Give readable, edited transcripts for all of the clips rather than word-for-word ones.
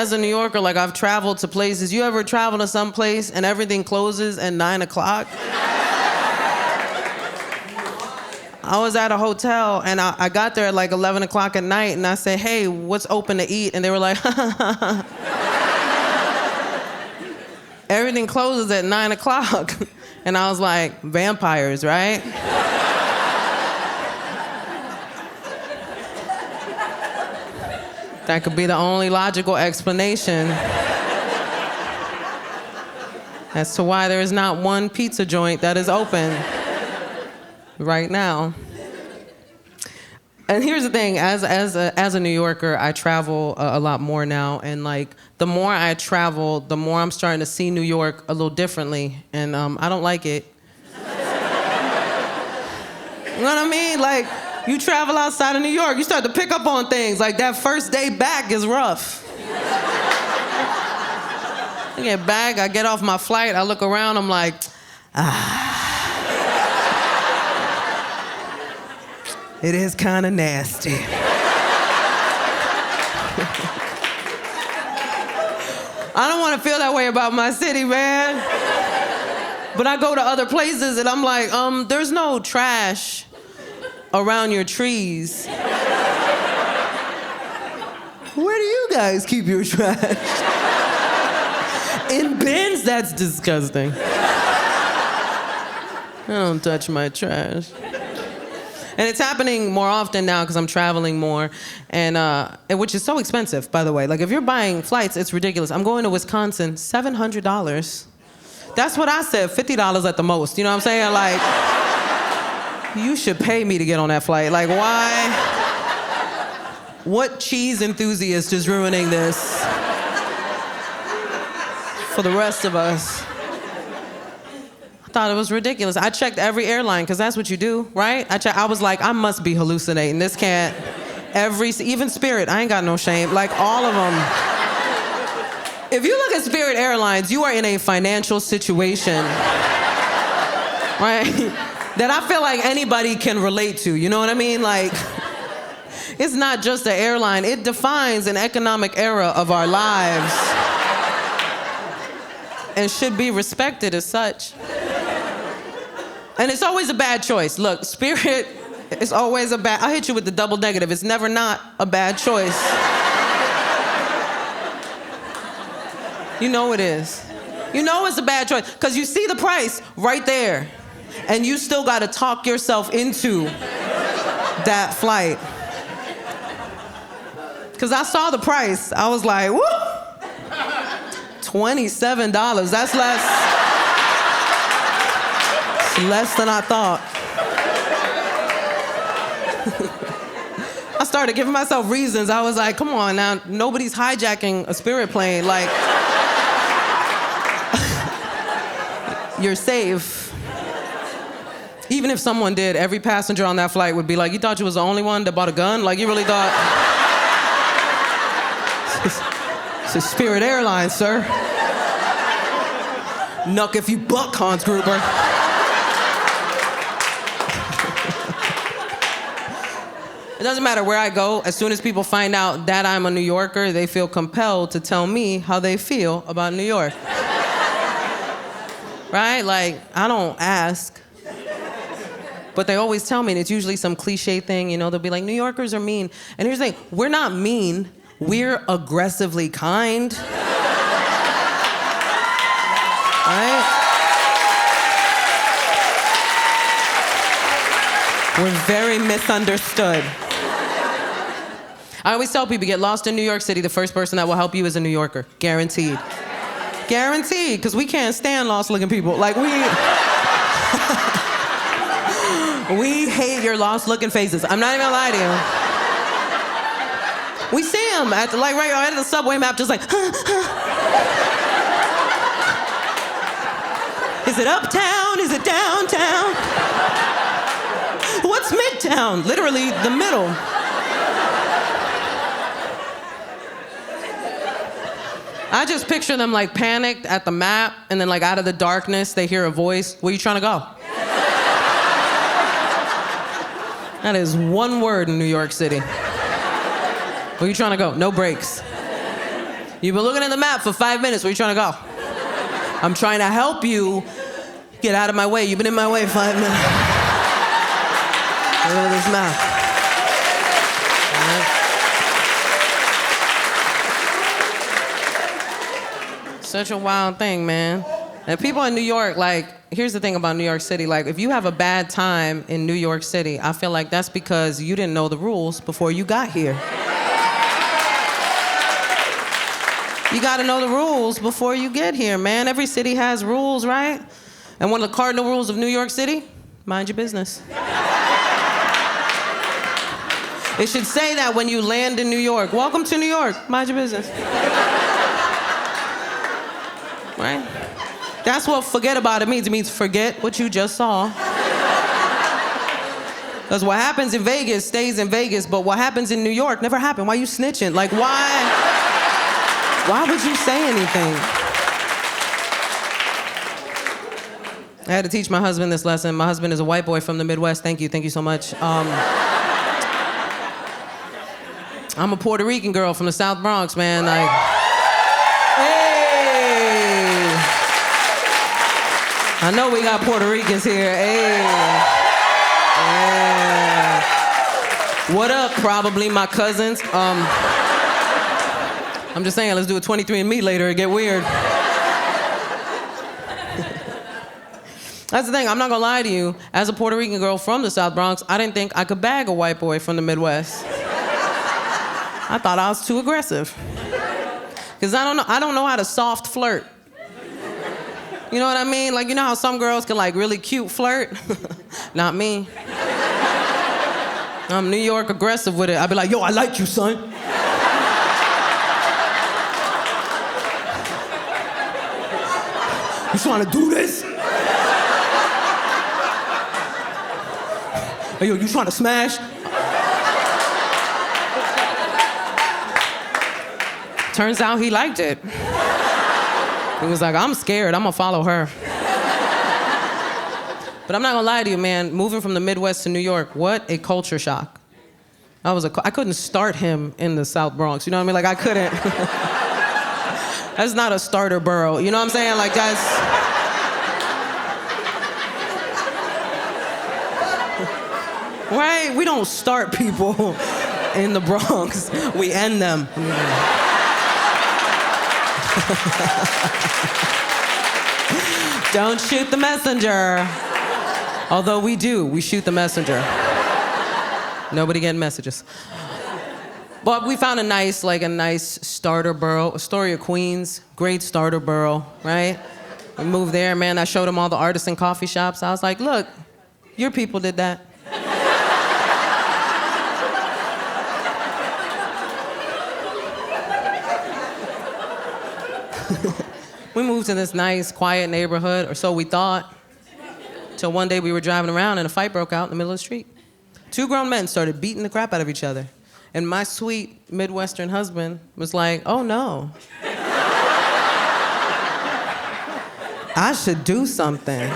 as a New Yorker, like I've traveled to places. You ever travel to some place and everything closes at 9 o'clock? I was at a hotel and I got there at like 11 o'clock at night and I said, hey, what's open to eat? And they were like, everything closes at 9 o'clock. And I was like, vampires, right? That could be the only logical explanation as to why there is not one pizza joint that is open right now. And here's the thing, as a New Yorker, I travel a lot more now, and like the more I travel, the more I'm starting to see New York a little differently, and I don't like it. You know what I mean? Like, you travel outside of New York, you start to pick up on things. Like that first day back is rough. I get back, I get off my flight, I look around, I'm like, it is kind of nasty. I don't want to feel that way about my city, man. But I go to other places and I'm like, there's no trash around your trees. Where do you guys keep your trash? In bins? That's disgusting. I don't touch my trash. And it's happening more often now because I'm traveling more, and which is so expensive, by the way. Like, if you're buying flights, it's ridiculous. I'm going to Wisconsin, $700. That's what I said, $50 at the most. You know what I'm saying? Like, you should pay me to get on that flight. Like, why? What cheese enthusiast is ruining this for the rest of us? I thought it was ridiculous. I checked every airline, because that's what you do, right? I was like, I must be hallucinating. This can't, even Spirit, I ain't got no shame. Like, all of them. If you look at Spirit Airlines, you are in a financial situation, right? That I feel like anybody can relate to, you know what I mean? Like, it's not just an airline, it defines an economic era of our lives and should be respected as such. And it's always a bad choice. Look, Spirit is always I'll hit you with the double negative. It's never not a bad choice. You know it is. You know it's a bad choice, because you see the price right there, and you still gotta talk yourself into that flight. Because I saw the price. I was like, woo! $27, that's less than I thought. I started giving myself reasons. I was like, come on now, nobody's hijacking a Spirit plane. Like, you're safe. Even if someone did, every passenger on that flight would be like, you thought you was the only one that bought a gun? Like, you really thought? It's a Spirit Airlines, sir. Nuck if you buck, Hans Gruber. It doesn't matter where I go. As soon as people find out that I'm a New Yorker, they feel compelled to tell me how they feel about New York. Right? Like, I don't ask. But they always tell me, and it's usually some cliche thing, you know, they'll be like, New Yorkers are mean. And here's the thing, we're not mean, we're aggressively kind. Right? We're very misunderstood. I always tell people, get lost in New York City, the first person that will help you is a New Yorker. Guaranteed. Guaranteed, because we can't stand lost-looking people. Like, we hate your lost-looking faces. I'm not even gonna lie to you. We see them at the, like, right at the subway map, just like, Is it uptown? Is it downtown? What's midtown? Literally the middle. I just picture them like panicked at the map, and then like out of the darkness, they hear a voice. Where you trying to go? That is one word in New York City. Where you trying to go? No breaks. You've been looking at the map for 5 minutes. Where you trying to go? I'm trying to help you get out of my way. You've been in my way 5 minutes. Look at this map. Such a wild thing, man. And people in New York, like, here's the thing about New York City. Like, if you have a bad time in New York City, I feel like that's because you didn't know the rules before you got here. You gotta know the rules before you get here, man. Every city has rules, right? And one of the cardinal rules of New York City, mind your business. It should say that when you land in New York. Welcome to New York, mind your business. Right? That's what forget about it means. It means forget what you just saw. Because what happens in Vegas stays in Vegas, but what happens in New York never happened. Why you snitching? Like, why would you say anything? I had to teach my husband this lesson. My husband is a white boy from the Midwest. Thank you so much. I'm a Puerto Rican girl from the South Bronx, man. Like, hey. I know we got Puerto Ricans here. Hey. Yeah. What up, probably my cousins? I'm just saying, let's do a 23andMe later and get weird. That's the thing, I'm not gonna lie to you. As a Puerto Rican girl from the South Bronx, I didn't think I could bag a white boy from the Midwest. I thought I was too aggressive. Because I don't know how to soft flirt. You know what I mean? Like, you know how some girls can like really cute flirt? Not me. I'm New York aggressive with it. I'd be like, yo, I like you, son. You trying to do this? Hey, yo, you trying to smash? Turns out he liked it. He was like, I'm scared, I'm gonna follow her. But I'm not gonna lie to you, man, moving from the Midwest to New York, what a culture shock. I couldn't start him in the South Bronx, you know what I mean? Like, I couldn't. That's not a starter borough, you know what I'm saying? Like, that's... Right? We don't start people in the Bronx. We end them. Don't shoot the messenger. Although we do, we shoot the messenger. Nobody getting messages. But we found a nice starter borough, Astoria, Queens, great starter borough, right? We moved there, man, I showed him all the artisan coffee shops. I was like, look, your people did that. We moved to this nice, quiet neighborhood, or so we thought, till one day we were driving around and a fight broke out in the middle of the street. 2 grown men started beating the crap out of each other. And my sweet Midwestern husband was like, oh no. I should do something.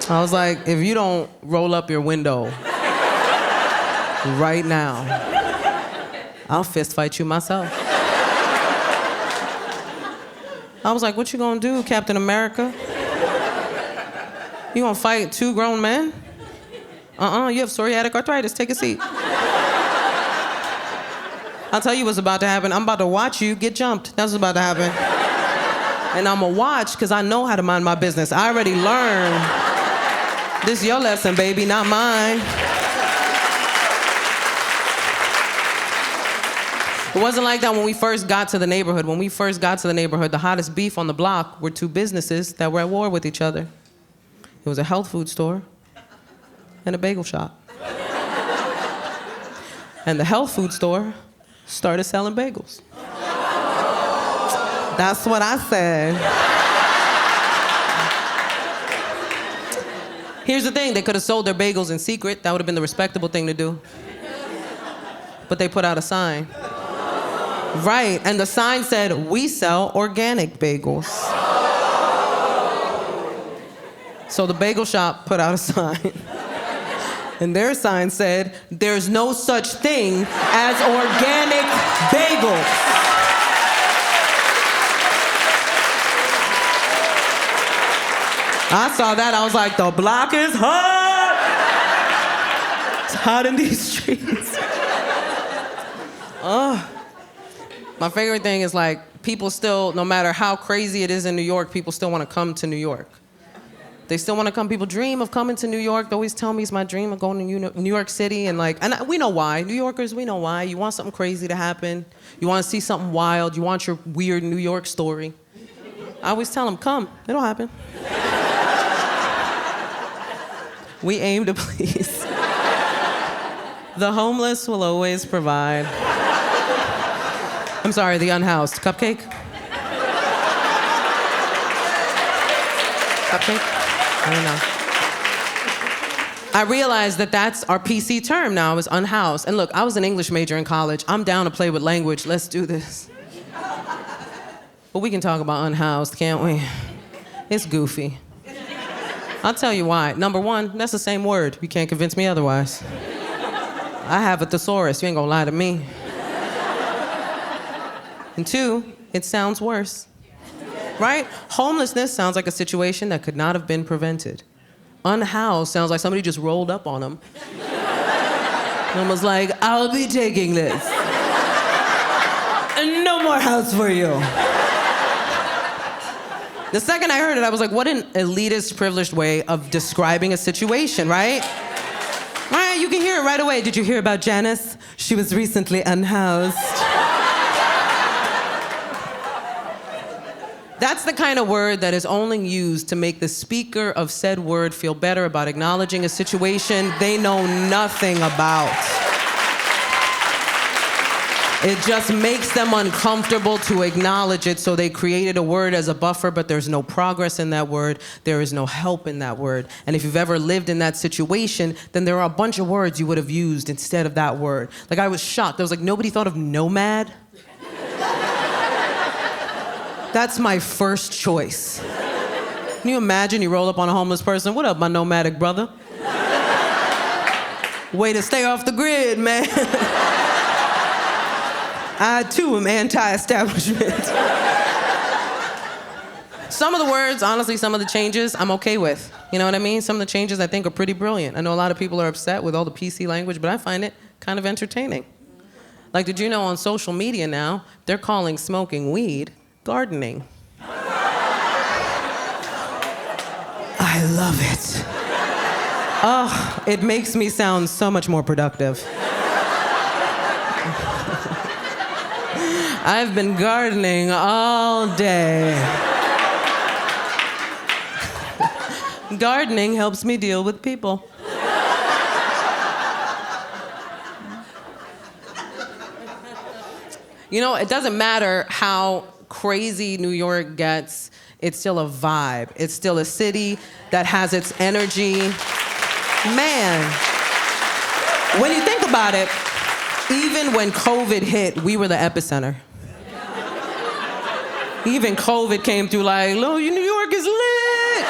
I was like, if you don't roll up your window right now, I'll fist fight you myself. I was like, what you gonna do, Captain America? You gonna fight 2 grown men? You have psoriatic arthritis, take a seat. I'll tell you what's about to happen. I'm about to watch you get jumped. That's what's about to happen. And I'm gonna watch, because I know how to mind my business. I already learned. This is your lesson, baby, not mine. It wasn't like that when we first got to the neighborhood. When we first got to the neighborhood, the hottest beef on the block were 2 businesses that were at war with each other. It was a health food store and a bagel shop. And the health food store started selling bagels. That's what I said. Here's the thing, they could have sold their bagels in secret. That would have been the respectable thing to do. But they put out a sign. Right, and the sign said, we sell organic bagels. So the bagel shop put out a sign. And their sign said, "There's no such thing as organic bagels." I saw that, I was like, the block is hot. It's hot in these streets. My favorite thing is like, people still, no matter how crazy it is in New York, people still want to come to New York. They still want to come. People dream of coming to New York. They always tell me it's my dream of going to New York City. And we know why. New Yorkers, we know why. You want something crazy to happen. You want to see something wild. You want your weird New York story. I always tell them, come. It'll happen. We aim to please. The homeless will always provide. I'm sorry, the unhoused. Cupcake? Cupcake? I don't know. I realized that that's our PC term now, is unhoused. And look, I was an English major in college. I'm down to play with language. Let's do this. But we can talk about unhoused, can't we? It's goofy. I'll tell you why. Number one, that's the same word. You can't convince me otherwise. I have a thesaurus. You ain't gonna lie to me. And two, it sounds worse. Right? Homelessness sounds like a situation that could not have been prevented. Unhoused sounds like somebody just rolled up on them. And was like, I'll be taking this. And no more house for you. The second I heard it, I was like, what an elitist, privileged way of describing a situation, right? Right, you can hear it right away. Did you hear about Janice? She was recently unhoused. That's the kind of word that is only used to make the speaker of said word feel better about acknowledging a situation they know nothing about. It just makes them uncomfortable to acknowledge it, so they created a word as a buffer, but there's no progress in that word. There is no help in that word. And if you've ever lived in that situation, then there are a bunch of words you would have used instead of that word. Like, I was shocked. I was like, nobody thought of nomad? That's my first choice. Can you imagine you roll up on a homeless person? What up, my nomadic brother? Way to stay off the grid, man. I, too, am anti-establishment. Some of the words, honestly, some of the changes, I'm okay with. You know what I mean? Some of the changes I think are pretty brilliant. I know a lot of people are upset with all the PC language, but I find it kind of entertaining. Like, did you know on social media now, they're calling smoking weed gardening? I love it. Oh, it makes me sound so much more productive. I've been gardening all day. Gardening helps me deal with people. You know, it doesn't matter how crazy New York gets, it's still a vibe. It's still a city that has its energy. Man, when you think about it, even when COVID hit, we were the epicenter. Even COVID came through like, New York is lit.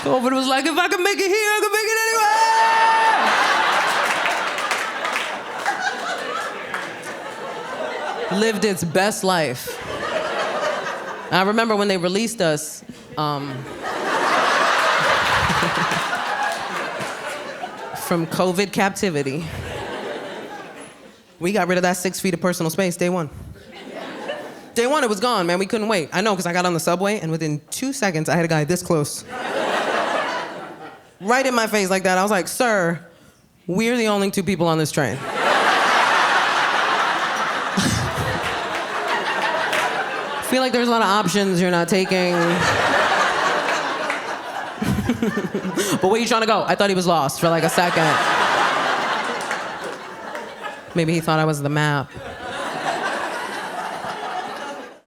COVID was like, if I can make it here, I can make it anywhere. Lived its best life. I remember when they released us, from COVID captivity. We got rid of that 6 feet of personal space day one. Day one, it was gone, man. We couldn't wait. I know, because I got on the subway, and within 2 seconds, I had a guy this close. Right in my face like that. I was like, sir, we're the only 2 people on this train. I feel like there's a lot of options you're not taking. But where you trying to go? I thought he was lost for like a second. Maybe he thought I was the map.